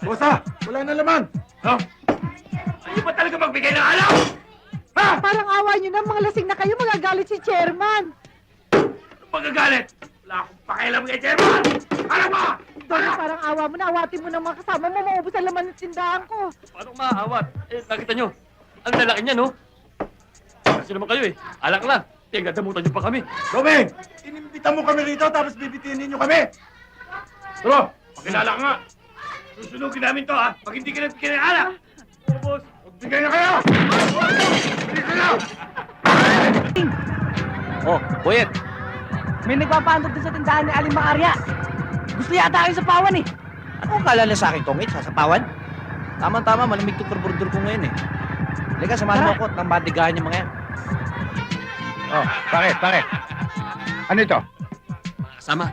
Bosa, wala na laman. No? Ayaw ba talaga magbigay ng alaw? Ha? Parang awa nyo na, mga lasing na kayo, magagalit si chairman. Anong magagalit? Wala akong pakialam kay Chairman! Ano ba? Donna, parang awa mo na, awatin mo ng mga kasama mo, maubos ang laman ng tindahan ko. Paano maaawat? Eh, nakita nyo. Ang lalaki niya, no? Kasi naman kayo eh. Alak lang. Tingadamutan nyo pa kami. Doming, inimbita mo kami rito tapos bibitinin nyo kami. Bro, pakilala ka nga. Susunugin namin to, ha? Pag hindi ka nagbigay ng alak. Oo, boss. Magbigay na kayo! Bigay kayo! Oh, Boyet. May nagpapaandog din sa tindahan ni Aling Makarya. Gusto yata kayo sa pawan eh. Ano akala niya sa akin, Tongit? Sasapawan? Tama-tama, malamig itong karburador ko ngayon eh. Halika, samahan mo ako at nang madigahan yung mga yan. Oh, bakit? Ano ito? Kasama.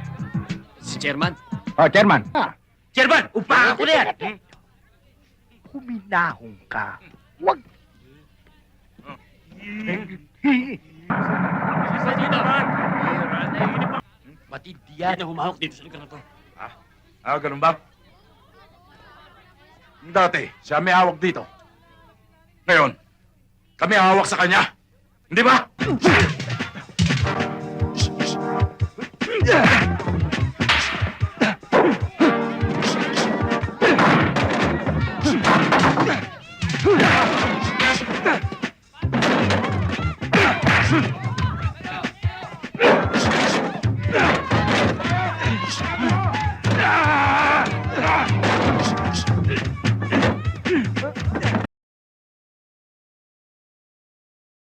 Si Chairman. Oh, chairman. Chairman, upahan ko na yan. Huminahong ka. Huwag. Isa dito naman. Matindi yan ang humahok dito sa lugar na to. Ganun ba? Dati, siya may hawak dito. Ngayon, kami hawak sa kanya. Hindi ba?